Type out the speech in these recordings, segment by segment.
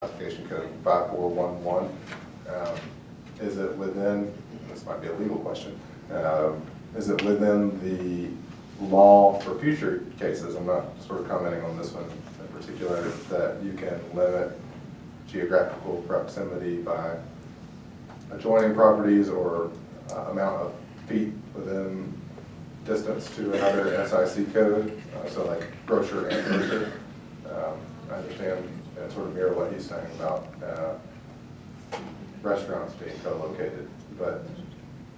Classification Code 5411. Is it within, this might be a legal question, is it within the law for future cases, I'm not sort of commenting on this one in particular, that you can limit geographical proximity by adjoining properties or amount of feet within distance to another SIC code, so like grocer and grocer. I understand and sort of mirror what he's saying about restaurants being co-located. But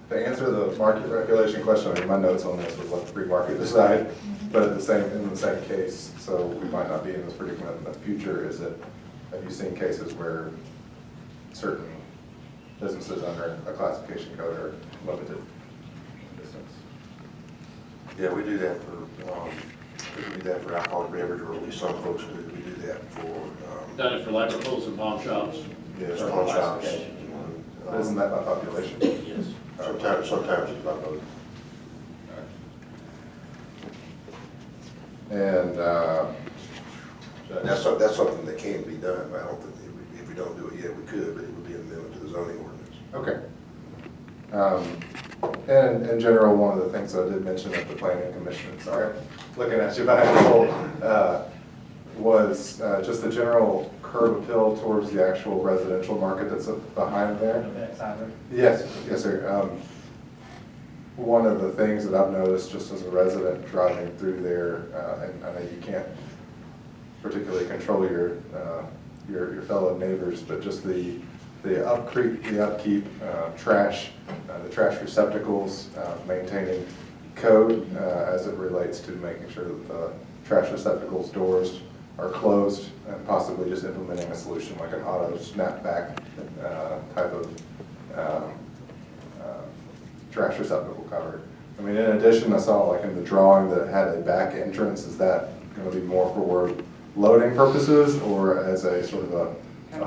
to answer the market regulation question, I mean, my notes on this was let the free market decide, but in the same case, so we might not be in this predicament in the future. Is it, have you seen cases where certain businesses under a classification code are limited distance? Yeah, we do that for alcoholic beverage, or at least some folks do. We do that for Done it for electricals and pawn shops. some pawn shops. Isn't that by population? Yes. Sometimes it's about both. And That's something that can be done, but I don't think if we don't do it yet, we could, but it would be an amendment to the zoning ordinance. okay. And in general, one of the things I did mention at the planning commission, sorry, looking at you behind the pole, was just the general curb appeal towards the actual residential market that's behind there. Yes, yes, sir. One of the things that I've noticed just as a resident driving through there, and I know you can't particularly control your fellow neighbors, but just the upkeep, trash, the trash receptacles, maintaining code as it relates to making sure that the trash receptacles doors are closed, and possibly just implementing a solution like an auto snapback type of trash receptacle cover. I mean, in addition, I saw like in the drawing that it had a back entrance. Is that going to be more for loading purposes or as a sort of a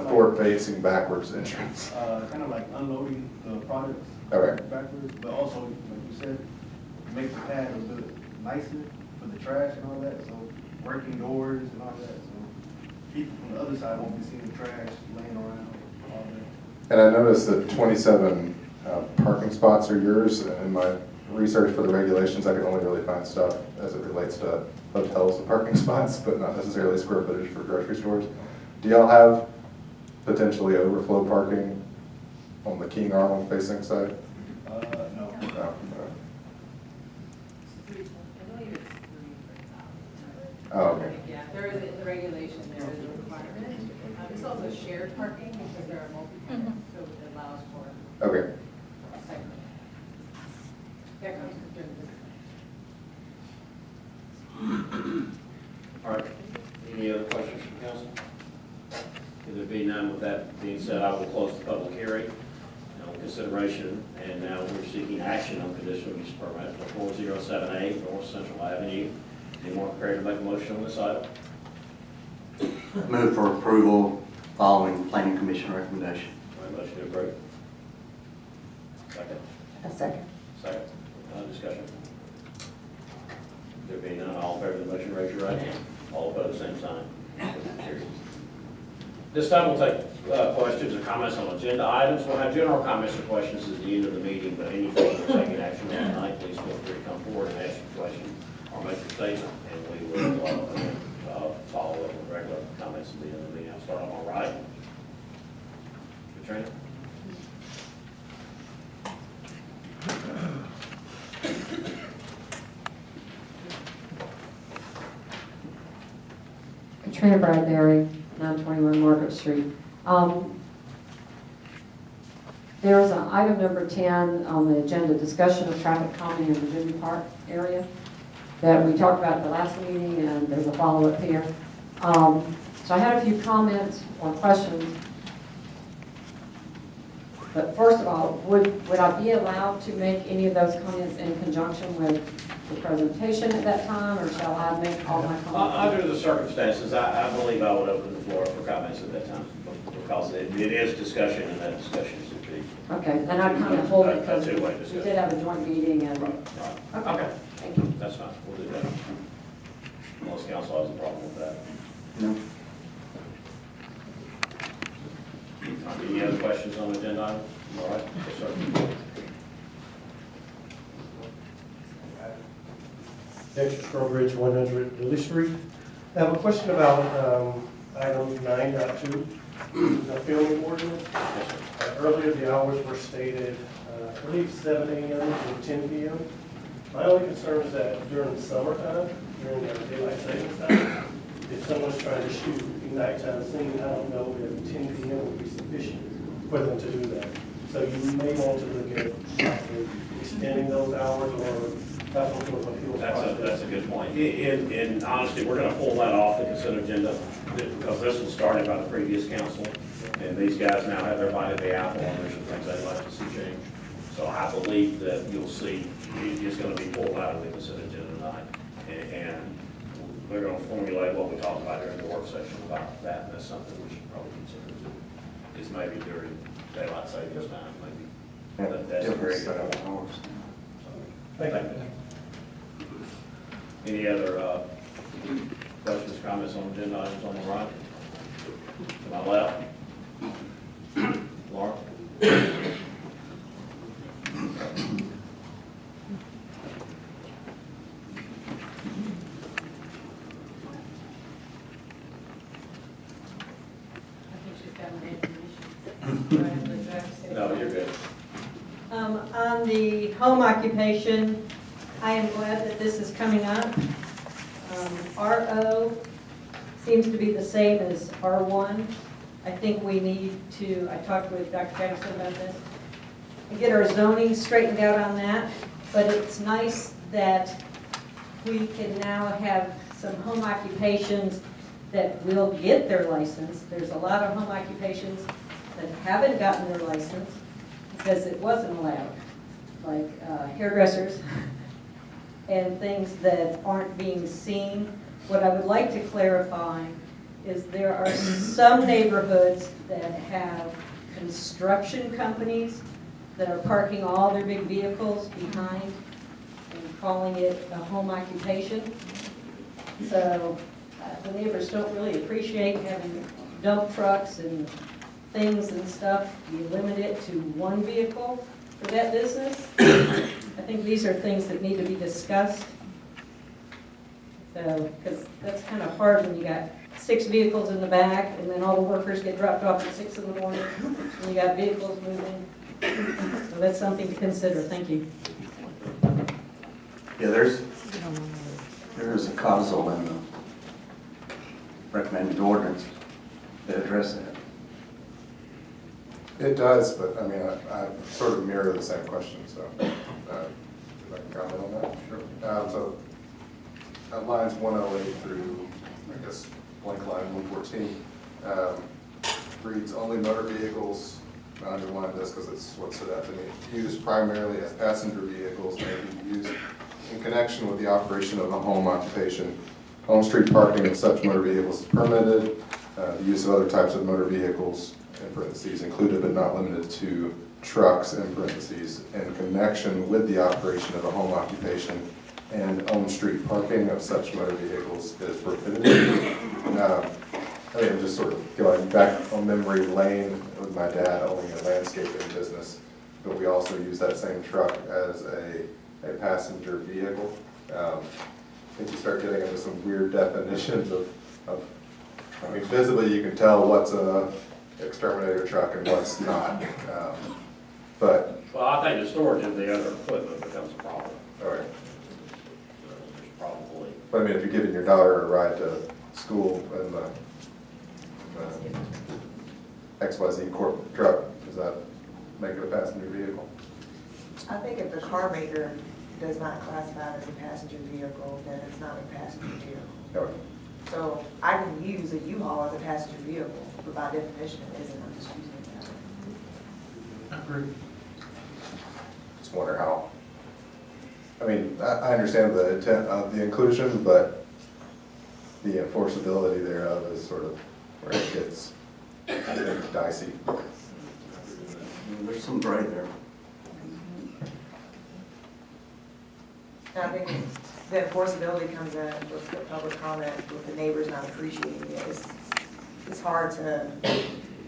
forward-facing backwards entrance? Kind of like unloading the products backwards, but also, like you said, make the pad a little bit nicer for the trash and all that. So working doors and all that. So people from the other side won't be seeing trash laying around, all that. And I noticed that 27 parking spots are yours. And in my research for the regulations, I could only really find stuff as it relates to hotels and parking spots, but not necessarily square footage for grocery stores. Do y'all have potentially overflow parking on the King Arnold facing side? No. No. Oh, okay. Yeah, there is, in the regulation, there is a requirement. It's also shared parking because there are multi-tenants, so it allows for Okay. a segment. That comes during the All right. Any other questions from council? If there be none, with that being said, I will close the public hearing on consideration. And now we're seeking action on conditional use permit for 407A North Central Avenue. Anyone prepared to make a motion on this item? Move for approval following planning commission recommendation. My motion to approve. Second. A second. Second. Discussion. There being none, all in favor of the motion, raise your right hand. All opposed, same sign. Motion carries. This time we'll take questions or comments on agenda items. We'll have general comments or questions at the end of the meeting, but anything we're taking action on tonight, please feel free to come forward and ask your question or make your statement, and we will follow up with regular comments at the end of the meeting. I'll start off on right. Katrina? Katrina Bradbury, 921 Margaret Street. There is an item number 10 on the agenda, discussion of traffic calming in the Virginia Park area that we talked about at the last meeting, and there's a follow-up here. So I had a few comments or questions. But first of all, would I be allowed to make any of those comments in conjunction with the presentation at that time, or shall I make all my comments? Under the circumstances, I believe I would open the floor for comments at that time, because it is discussion, and that discussion should be. Okay, then I'd kind of hold it because A two-way we discussion. did have a joint meeting and. Right. Okay, Thank you. that's fine, we'll do that. Unless council has a problem with that. No. Any other questions on the agenda item? All right, yes, sir. Dexter Strawbridge, 100 Lily Street. I have a question about item 9.2, the filming ordinance. Earlier, the hours were stated, I believe 7 a.m. to 10 p.m. My only concern is that during the summertime, during the daylight savings time, if someone's trying to shoot a nighttime scene, I don't know if 10 p.m. would be sufficient for them to do that. So you may want to look at possibly extending those hours or That's a good point. In honesty, we're gonna pull that off the consent agenda because this was started by the previous council. And these guys now have their bite of the apple and there's some things they'd like to see changed. So I believe that you'll see, it's gonna be pulled out of the consent agenda tonight. And we're gonna formulate what we talked about during the work session about that. And that's something we should probably consider too. Is maybe during daylight savings time, maybe. That's a very good idea. Thank you. Any other questions, comments on agenda items on the right? To my left? Laura? I think she's got my information. Do I have the draft? No, you're good. On the home occupation, I am glad that this is coming up. RO seems to be the same as R1. I think we need to, I talked with Dr. Jackson about this, and get our zoning straightened out on that. But it's nice that we can now have some home occupations that will get their license. There's a lot of home occupations that haven't gotten their license because it wasn't allowed, like hairdressers and things that aren't being seen. What I would like to clarify is there are some neighborhoods that have construction companies that are parking all their big vehicles behind and calling it a home occupation. So the neighbors don't really appreciate having dump trucks and things and stuff. You limit it to one vehicle for that business. I think these are things that need to be discussed. So, because that's kind of hard when you got 6 vehicles in the back and then all the workers get dropped off at 6 in the morning and you got vehicles moving. So that's something to consider. Thank you. Yeah, there's a causal in the recommended ordinance that address that. It does, but I mean, I sort of mirror the same question, so if I can comment on that. Sure. So lines 108 through, I guess, blank line 114, reads only motor vehicles, I underline this because it's what stood out to me, used primarily as passenger vehicles may be used in connection with the operation of a home occupation. On street parking of such motor vehicles is permitted. The use of other types of motor vehicles, in parentheses, included but not limited to trucks, in parentheses, in connection with the operation of a home occupation and on-street parking of such motor vehicles is prohibited. I mean, just sort of going back on memory lane with my dad owning a landscaping business, but we also use that same truck as a passenger vehicle. I think you start getting into some weird definitions of I mean, visibly you can tell what's a exterminator truck and what's not. But Well, I think the storage of the other equipment becomes a problem. all right. There's probably. But I mean, if you're giving your daughter a ride to school in the XYZ Corp truck, does that make it a passenger vehicle? I think if the car maker does not classify it as a passenger vehicle, then it's not a passenger vehicle. Okay. So I can use a U-Haul as a passenger vehicle, but by definition it isn't, I'm just using it that way. I agree. Just wonder how, I mean, I understand the intent of the inclusion, but the enforceability thereof is sort of where it gets, I think, dicey. There's some gray there. And I think the enforceability comes in with the public comment, with the neighbors not appreciating it. It's hard to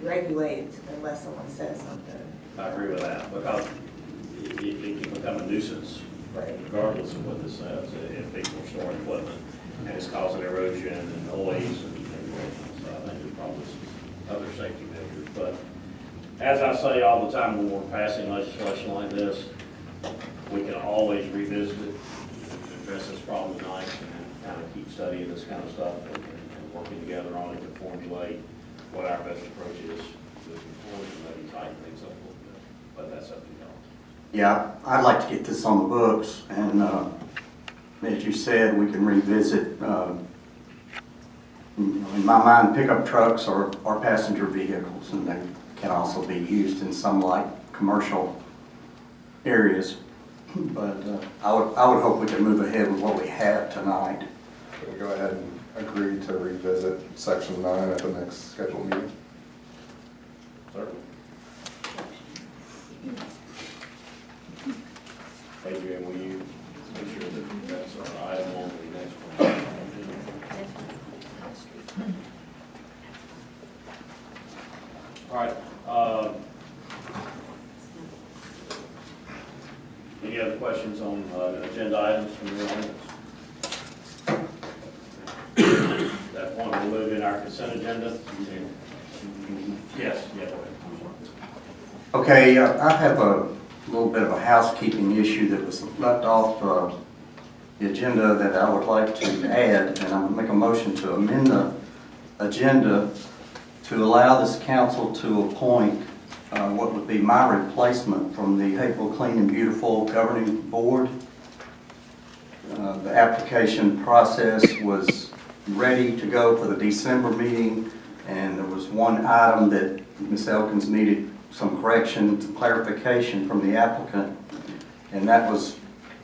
regulate unless someone says something. I agree with that, because it can become a nuisance Right. regardless of what this says, if people are storing equipment, and it's causing erosion and noise and everything. So I think there's probably some other safety measures, but as I say all the time when we're passing legislation like this, we can always revisit it, and address this problem tonight, and kind of keep studying this kind of stuff, and working together on it to formulate what our best approach is moving forward, and maybe tighten things up a little bit, but that's up to y'all. Yeah, I'd like to get this on the books, and as you said, we can revisit, in my mind, pickup trucks are passenger vehicles, and they can also be used in some light commercial areas. But I would hope we can move ahead with what we have tonight. Can we go ahead and agree to revisit section 9 at the next scheduled meeting? Certainly. Adrian, will you make sure that that's our item on the next one? All right. Any other questions on agenda items from the audience? That point, we'll move in our consent agenda. Yes, yeah, go ahead. Okay, I have a little bit of a housekeeping issue that was left off the agenda that I would like to add, and I'm going to make a motion to amend the agenda to allow this council to appoint what would be my replacement from the Hateville Clean and Beautiful Governing Board. The application process was ready to go for the December meeting, and there was one item that Ms. Elkins needed some correction, some clarification from the applicant, and that was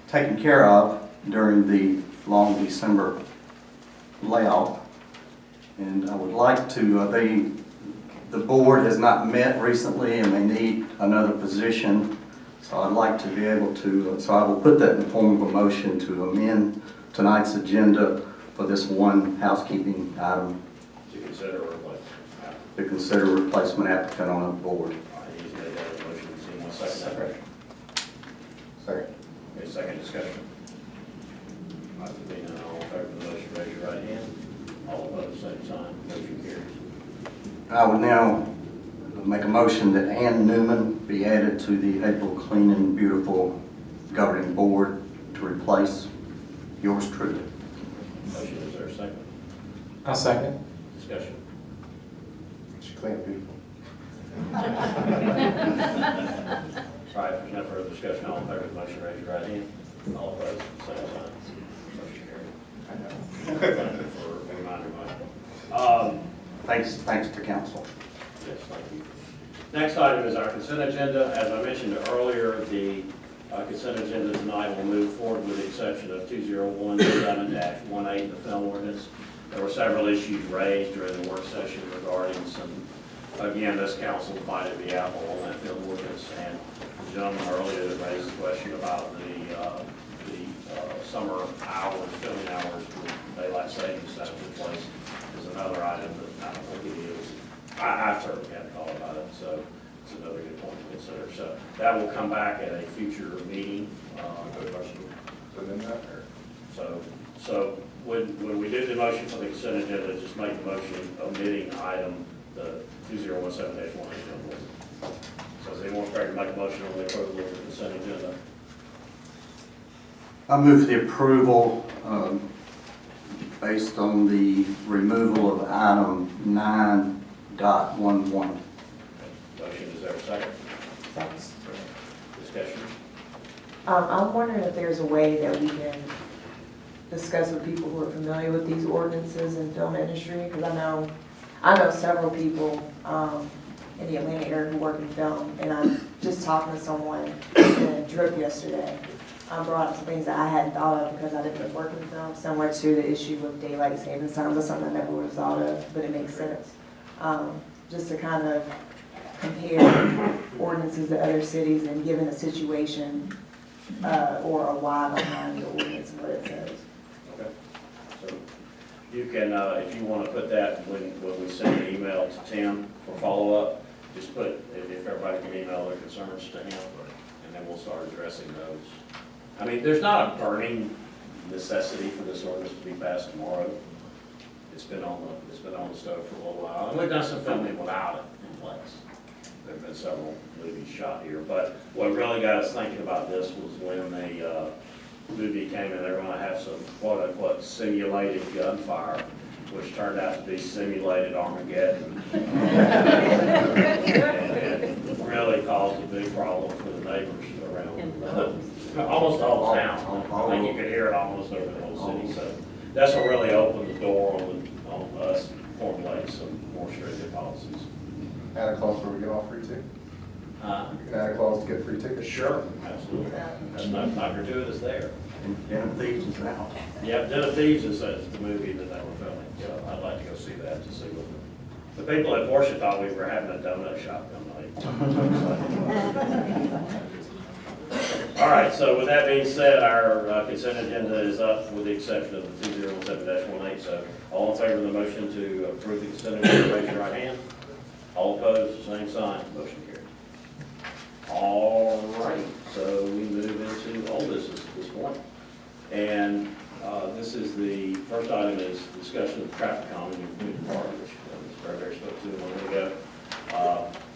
taken care of during the long December layoff. And I would like to, the board has not met recently and they need another position, so I'd like to be able to, so I will put that in the form of a motion to amend tonight's agenda for this one housekeeping item To consider a replacement. to consider replacement applicant on the board. All right, he's made that motion. Does anyone second that? Second. Okay, second discussion. All right, being none, all in favor of the motion, raise your right hand. All opposed, same sign. Motion carries. I would now make a motion that Ann Newman be added to the Hateville Clean and Beautiful Governing Board to replace yours truly. Motion, is there a second? I second. Discussion. She clean people. All right, if there's no further discussion, all in favor of the motion, raise your right hand. All opposed, same sign. Motion carries. I know. Thank you for a reminder, Mike. Thanks to council. Yes, thank you. Next item is our consent agenda. As I mentioned earlier, the consent agenda tonight will move forward with the exception of 2017-18, the film ordinance. There were several issues raised during the work session regarding some, again, this council divided the apple on that film ordinance, and the gentleman earlier that raised the question about the summer hours, filming hours with daylight savings that took place is another item that I don't think it is. I certainly hadn't thought about it, so it's another good point to consider. So that will come back at a future meeting. Within that, or? So when we do the motion for the consent agenda, just make the motion omitting item the 2017-18. So does anyone care to make a motion on the approval of the consent agenda? I move the approval based on the removal of item 9.11. Motion, is there a second? Thanks. Discussion? I'm wondering if there's a way that we can discuss with people who are familiar with these ordinances in film industry, because I know several people in the Atlanta area who work in film, and I'm just talking to someone in a drip yesterday. Brought up some things that I hadn't thought of because I didn't work in film, similar to the issue with daylight savings times. That's something I never would have thought of, but it makes sense. Just to kind of compare ordinances to other cities and given a situation or a why behind the ordinance and what it says. Okay. So You can, if you want to put that when we send the email to Tim for follow-up, just put, if everybody can email their concerns to him, and then we'll start addressing those. I mean, there's not a burning necessity for this ordinance to be passed tomorrow. It's been on the stove for a little while, and we've done some filming without it in place. There've been several movies shot here, but what really got us thinking about this was when the movie came in, they're gonna have some quote-unquote simulated gunfire, which turned out to be simulated Armageddon. And really caused a big problem for the neighbors around, almost the whole town. I think you could hear it almost over the whole city, so that's what really opened the door on us formulating some more stringent policies. Add a clause where we get all free tickets. You can add a clause to get free tickets. Sure, absolutely. That's not gratuitous there. And Den of Thieves is out. Yeah, Den of Thieves is the movie that they were filming, so I'd like to go see that, to see what the people at Porsche thought we were having a donut shop one night. All right, so with that being said, our consent agenda is up with the exception of the 2017-18. So all in favor of the motion to approve the consent agenda, raise your right hand. All opposed, same sign, motion carries. All right, so we move into old business at this point. And this is the first item is discussion of traffic calming in Community Park, which Mr. Bearberry spoke to a moment ago.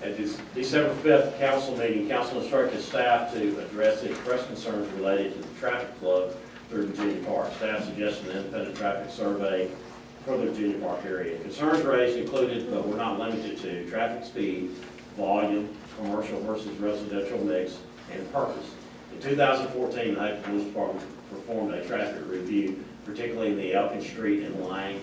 At this December 5th council meeting, council instructed staff to address the expressed concerns related to the traffic flow through Virginia Park. Staff suggested an independent traffic survey for the Virginia Park area. Concerns raised included, but were not limited to, traffic speed, volume, commercial versus residential mix, and purpose. In 2014, the Haven Police Department performed a traffic review, particularly in the Elkin Street and Lang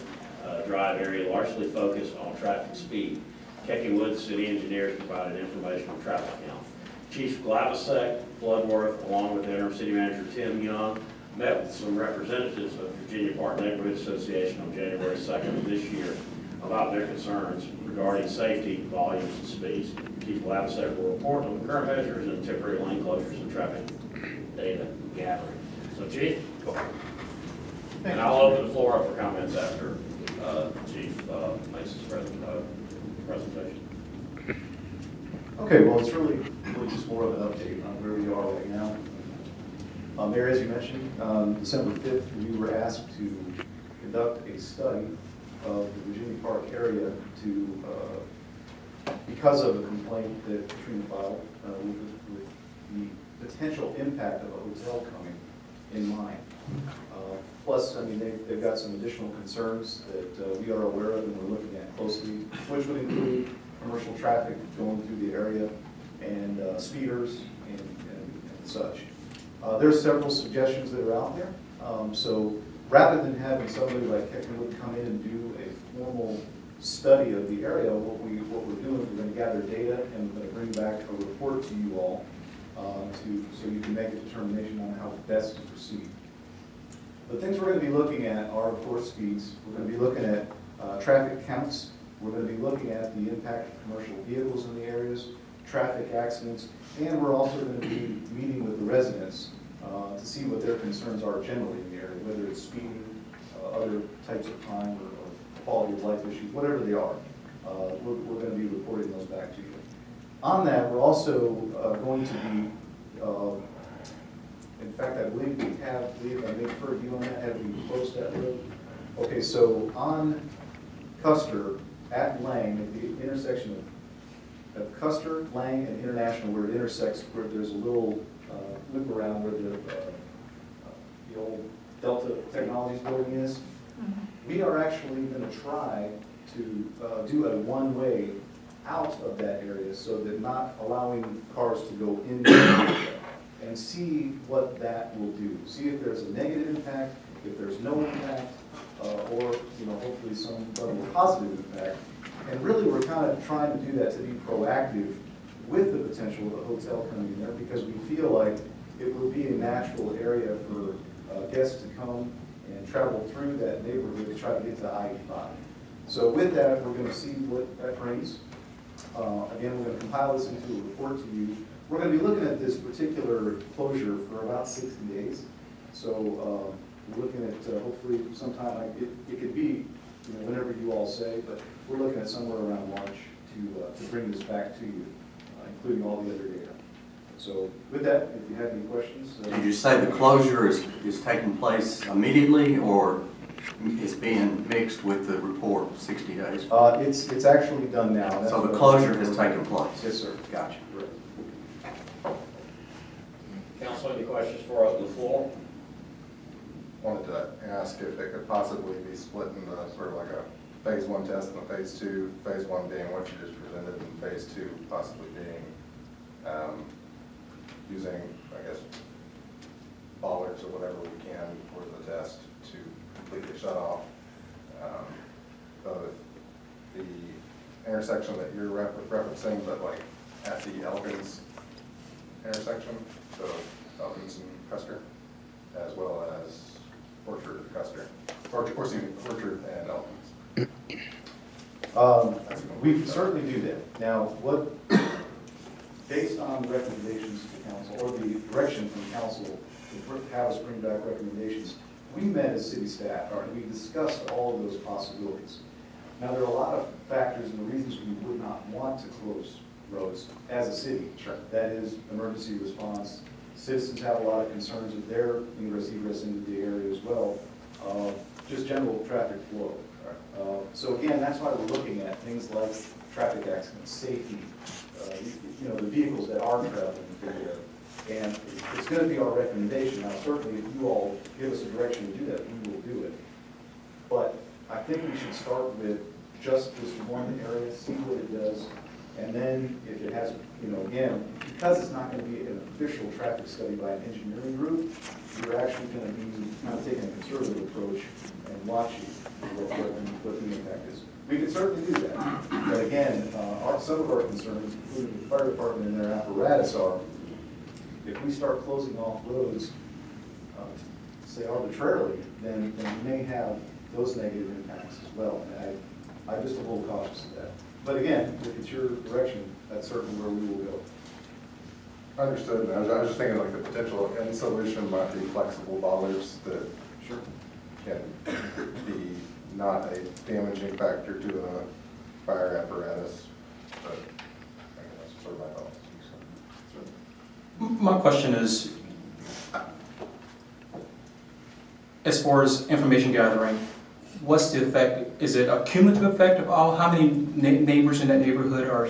Drive area, largely focused on traffic speed. Kecky Wood, city engineers, provided information on traffic count. Chief Glavasek, Bloodworth, along with interim city manager Tim Young, met with some representatives of Virginia Park Neighborhood Association on January 2nd of this year about their concerns regarding safety, volumes, and speeds. Chief Glavasek will report on the current measures and temporary lane closures and traffic data gathering. So, Chief, go ahead. And I'll open the floor up for comments after Chief makes his presentation. Okay, well, it's really just more of an update on where we are right now. Mayor, as you mentioned, December 5th, we were asked to conduct a study of the Virginia Park area because of a complaint that Katrina filed with the potential impact of a hotel coming in mind. Plus, I mean, they've got some additional concerns that we are aware of and we're looking at closely, which would include commercial traffic going through the area and speeders and such. There's several suggestions that are out there. So rather than having somebody like Kecky Wood come in and do a formal study of the area, what we're doing is we're going to gather data and we're going to bring back a report to you all so you can make a determination on how best to proceed. The things we're going to be looking at are, of course, speeds. We're going to be looking at traffic counts. We're going to be looking at the impact of commercial vehicles in the areas, traffic accidents, and we're also going to be meeting with the residents to see what their concerns are generally in the area, whether it's speeding, other types of crime, or quality of life issues, whatever they are. We're going to be reporting those back to you. On that, we're also going to be in fact, I believe we have, I may defer to you on that, have we closed that road? Okay, so on Custer at Lang, at the intersection of Custer, Lang, and International, where it intersects, where there's a little loop around where the old Delta Technologies building is, we are actually going to try to do a one-way out of that area so that not allowing cars to go into the area. And see what that will do. See if there's a negative impact, if there's no impact, or hopefully some level of positive impact. And really, we're kind of trying to do that to be proactive with the potential of a hotel coming in there, because we feel like it would be a natural area for guests to come and travel through that neighborhood to try to get to I-85. So with that, we're going to see what that brings. Again, we're going to compile this into a report to you. We're going to be looking at this particular closure for about 60 days. So We're looking at hopefully sometime, like, it could be, whenever you all say, but we're looking at somewhere around March to bring this back to you, including all the other data. So with that, if you have any questions. Did you say the closure is taking place immediately, or is being mixed with the report of 60 days? It's actually done now. That's So the what- closure has taken place? Yes, sir. Gotcha. Correct. Council, any questions for us on the floor? Wanted to ask if it could possibly be split into sort of like a phase 1 test and a phase 2, phase 1 being what you just presented, and phase 2 possibly being using, I guess, bollards or whatever we can for the test to completely shut off both the intersection that you're referencing, but like at the Elkins intersection, so Elkins and Custer, as well as Orchard and Custer, Orchard and Elkins. We certainly do that. Now, based on the recommendations to council, or the direction from council to have us bring back recommendations, we met as city staff, and we discussed all of those possibilities. Now, there are a lot of factors and reasons we would not want to close roads as a city. Sure. That is emergency response. Citizens have a lot of concerns of their egress into the area as well. Just general traffic flow. So again, that's why we're looking at things like traffic accidents, safety, the vehicles that are traveling through there. And it's going to be our recommendation. Now, certainly, if you all give us a direction to do that, we will do it. But I think we should start with just this one area, see what it does, and then if it has, again, because it's not going to be an official traffic study by an engineering group, you're actually going to be kind of taking a conservative approach and watching what the impact is. We can certainly do that, but again, some of our concerns, including the fire department and their apparatus, are if we start closing off roads, say arbitrarily, then we may have those negative impacts as well. And I'm just a little cautious of that. But again, if it's your direction, that's certainly where we will go. Understood. I was just thinking like the potential end solution might be flexible bollards that Sure. can be not a damaging factor to a fire apparatus, but I guess that's sort of my thoughts. My question is, as far as information gathering, what's the effect? Is it a cumulative effect of how many neighbors in that neighborhood are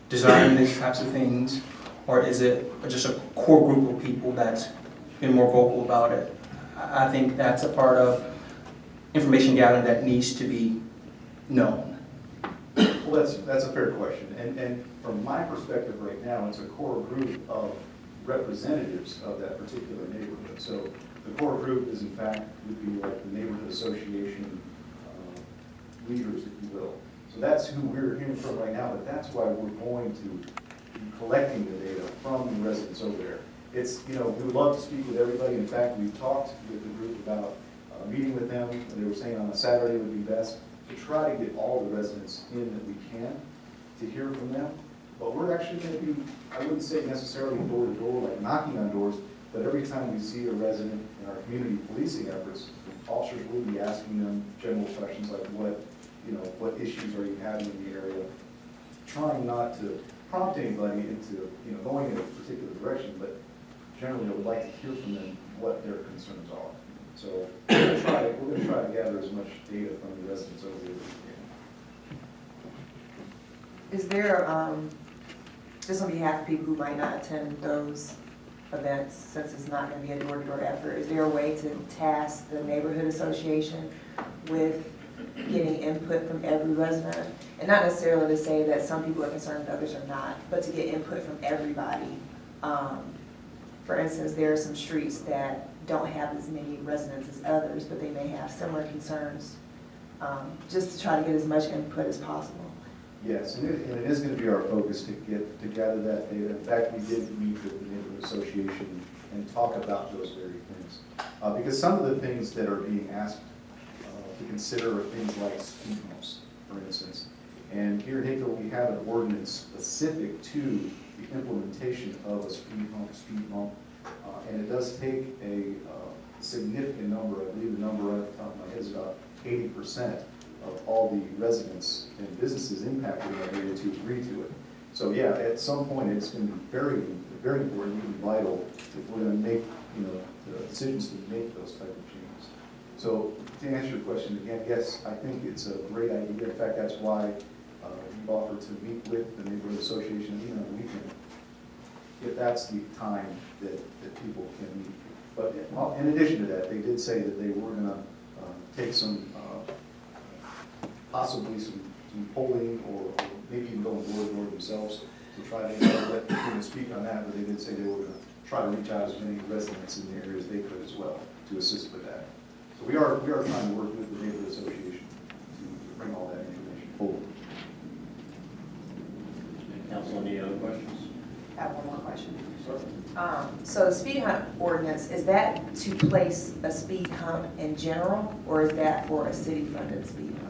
desiring these types of things? Or is it just a core group of people that's been more vocal about it? I think that's a part of information gathering that needs to be known. Well, that's a fair question. And from my perspective right now, it's a core group of representatives of that particular neighborhood. So the core group is, in fact, would be like the neighborhood association leaders, if you will. So that's who we're hearing from right now, but that's why we're going to be collecting the data from the residents over there. It's, we would love to speak with everybody. In fact, we've talked with the group about meeting with them. They were saying on a Saturday would be best to try to get all the residents in that we can to hear from them. But we're actually going to be, I wouldn't say necessarily door to door, like knocking on doors, but every time we see a resident in our community policing efforts, officers will be asking them general questions like what issues are you having in the area, trying not to prompt anybody into, going in a particular direction, but generally I would like to hear from them what their concerns are. So we're going to try to gather as much data from the residents over there as we can. Is there, just on behalf of people who might not attend those events, since it's not going to be a door-to-door effort, is there a way to task the neighborhood association with getting input from every resident? And not necessarily to say that some people are concerned and others are not, but to get input from everybody. For instance, there are some streets that don't have as many residents as others, but they may have similar concerns, just to try to get as much input as possible. Yes, and it is going to be our focus to gather that data. In fact, we did meet with the neighborhood association and talk about those very things. Because some of the things that are being asked to consider are things like speed bumps, for instance. And here in Hapeville, we have an ordinance specific to the implementation of a speed bump, and it does take a significant number, I believe the number right at the top of my head is about 80% of all the residents and businesses impacted in that area to agree to it. So yeah, at some point, it's going to be very, very important, even vital, if we're going to make, you know, the decisions to make those type of changes. So to answer your question again, yes, I think it's a great idea. In fact, that's why we've offered to meet with the neighborhood association even on the weekend, if that's the time that people can meet. But in addition to that, they did say that they were going to take some, possibly some polling or maybe even going door to door themselves to try to let people speak on that, but they did say they were going to try to reach out as many residents in the area as they could as well to assist with that. So we are trying to work with the neighborhood association to bring all that information forward. Council, any other questions? I have one more question. Sir? So the speed hump ordinance, is that to place a speed hump in general, or is that for a city-funded speed hump?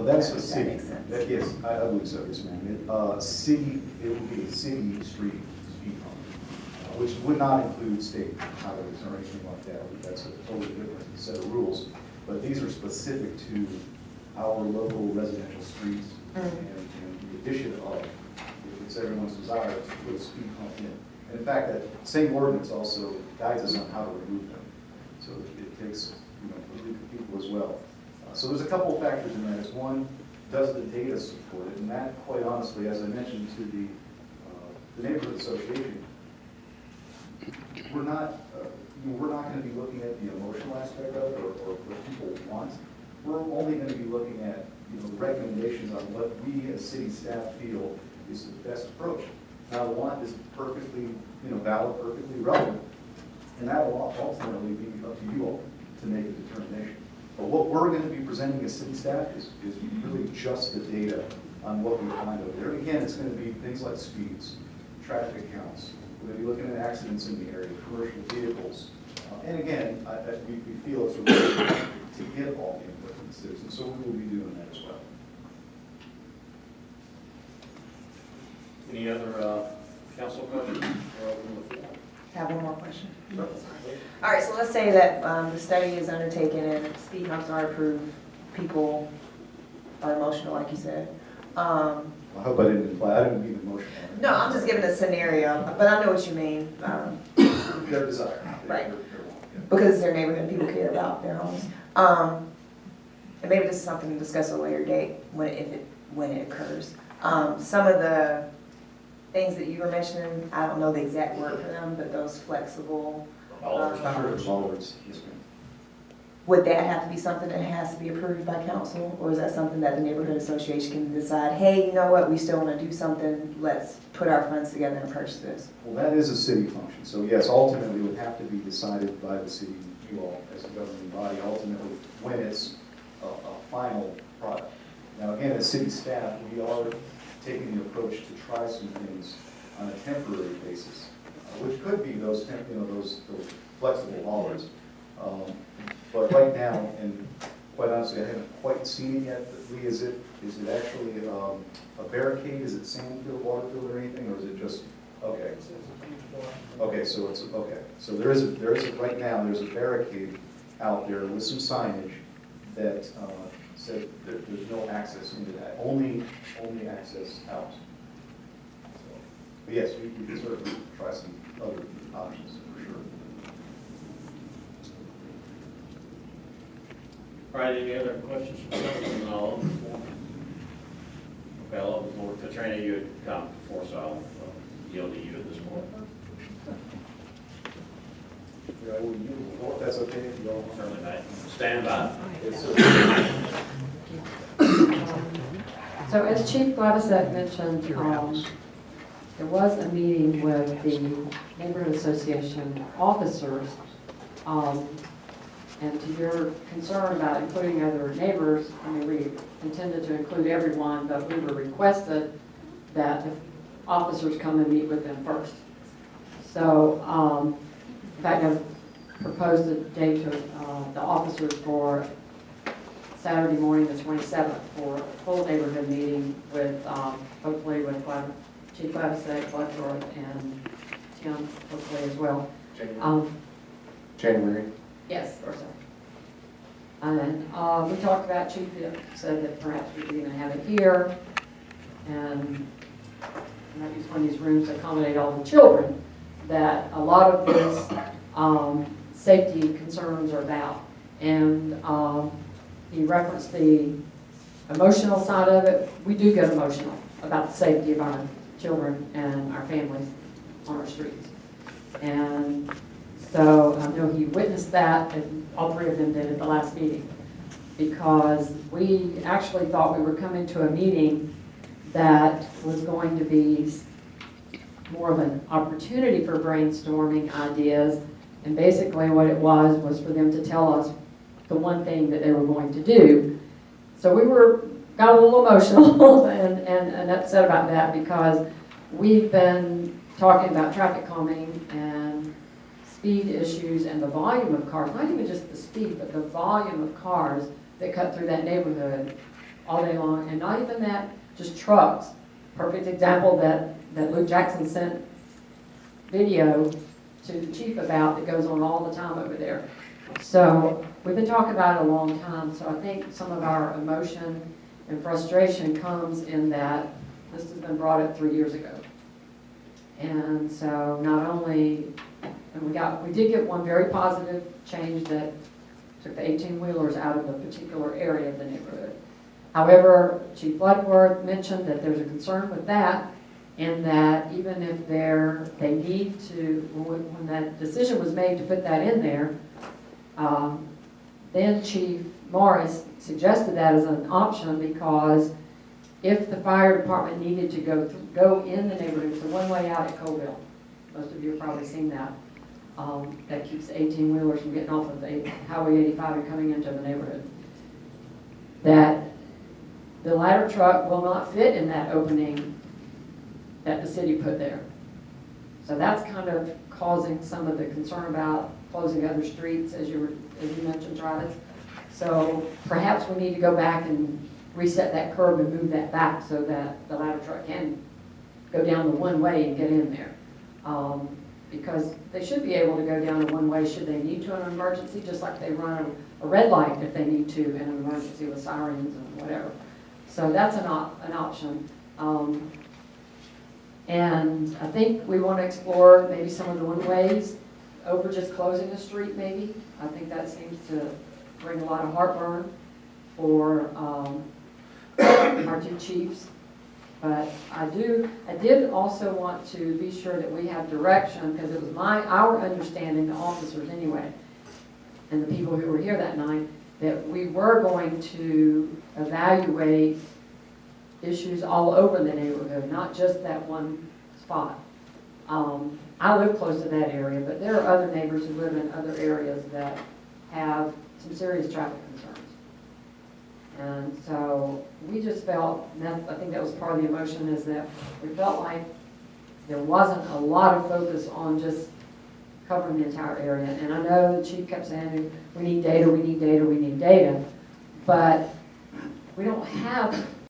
That's a That city. makes sense. Yes, I believe so, yes, ma'am. It would be a city street speed hump, which would not include state highways or anything like that. That's a totally different set of rules. But these are specific to our local residential streets and the addition of, if it's everyone's desire, to put a speed hump in. And in fact, that same ordinance also guides us on how to remove them. So it takes, you know, a group of people as well. So there's a couple of factors in that. Is one, does the data support it? And that, quite honestly, as I mentioned to the neighborhood association, we're not going to be looking at the emotional aspect of it or what people want. We're only going to be looking at, you know, the recommendations on what we as city staff feel is the best approach. Now, the want is perfectly, you know, valid, perfectly relevant, and that will ultimately be up to you all to make a determination. But what we're going to be presenting as city staff is really just the data on what we find out there. And again, it's going to be things like speeds, traffic counts. We're going to be looking at accidents in the area, commercial vehicles. And again, we feel it's really to get all the input from the citizens, so we will be doing that as well. Any other council questions? Or open the floor? I have one more question. Sure. All right, so let's say that the study is undertaken and speed humps are approved, people are emotional, like you said. I hope I didn't imply, I didn't mean emotional. No, I'm just giving a scenario, but I know what you mean. Their desire. Right. Yeah. Because it's their neighborhood, people care about their homes. And maybe this is something to discuss at a later date when it occurs. Some of the things that you were mentioning, I don't know the exact word for them, but those flexible. Bollards, yes, ma'am. Would that have to be something that has to be approved by council? Or is that something that the neighborhood association can decide, hey, you know what, we still want to do something, let's put our funds together and purchase this? Well, that is a city function, so yes, ultimately it would have to be decided by the city, you all, as a governing body, ultimately, when it's a final product. Now, again, as city staff, we are taking the approach to try some things on a temporary basis, which could be those flexible bollards. But right now, and quite honestly, I haven't quite seen it yet, but Lee, is it actually a barricade? Is it sand-filled, water-filled, or anything, or is it just, okay? Okay, so it's, okay. So right now, there's a barricade out there with some signage that said that there's no access into that, only access out. So, but yes, we can certainly try some other options, for sure. All right, any other questions from council? I'll open the floor. Okay, I'll open the floor. Katrina, you had come before, so I'll yield to you at this point. Yeah, I will yield the floor, if that's okay, if you all want. Certainly, mate. Stand by. So as Chief Gladisek mentioned, there was a meeting with the Neighborhood Association officers. And to your concern about including other neighbors, I mean, we intended to include everyone, but we were requested that the officers come and meet with them first. So, in fact, I've proposed a date to the officers for Saturday morning, the 27th, for a full neighborhood meeting with, hopefully with Chief Gladisek, Bloodworth, and Tim, hopefully as well. January. Yes, or so. And we talked about, Chief said that perhaps we could even have it here, and not use one of these rooms to accommodate all the children, that a lot of this safety concerns are about. And he referenced the emotional side of it. We do get emotional about the safety of our children and our families on our streets. And so I know he witnessed that, and all three of them did at the last meeting, because we actually thought we were coming to a meeting that was going to be more of an opportunity for brainstorming ideas, and basically what it was for them to tell us the one thing that they were going to do. So we got a little emotional and upset about that, because we've been talking about traffic calming and speed issues and the volume of cars, not even just the speed, but the volume of cars that cut through that neighborhood all day long, and not even that, just trucks. Perfect example that Luke Jackson sent video to the chief about that goes on all the time over there. So we've been talking about it a long time, so I think some of our emotion and frustration comes in that this has been brought up 3 years ago. And so not only, and we did get one very positive change that took the 18-wheelers out of the particular area of the neighborhood. However, Chief Bloodworth mentioned that there's a concern with that, and that even if they need to, when that decision was made to put that in there, then Chief Morris suggested that as an option, because if the fire department needed to go in the neighborhood, it's a one-way out at Colville. Most of you have probably seen that. That keeps the 18-wheelers from getting off of the Highway 85 and coming into the neighborhood. That the ladder truck will not fit in that opening that the city put there. So that's kind of causing some of the concern about closing other streets, as you mentioned, Travis. So perhaps we need to go back and reset that curb and move that back so that the ladder truck can go down the one way and get in there. Because they should be able to go down the one way should they need to in an emergency, just like they run a red light if they need to in an emergency with sirens and whatever. So that's an option. And I think we want to explore maybe some of the one-ways over just closing the street maybe. I think that seems to bring a lot of heartburn for our two chiefs. But I did also want to be sure that we have direction, because it was our understanding, the officers anyway, and the people who were here that night, that we were going to evaluate issues all over the neighborhood, not just that one spot. I live close to that area, but there are other neighbors who live in other areas that have some serious traffic concerns. And so we just felt, and I think that was part of the emotion, is that we felt like there wasn't a lot of focus on just covering the entire area. And I know the chief kept saying, we need data, we need data, we need data. But we don't have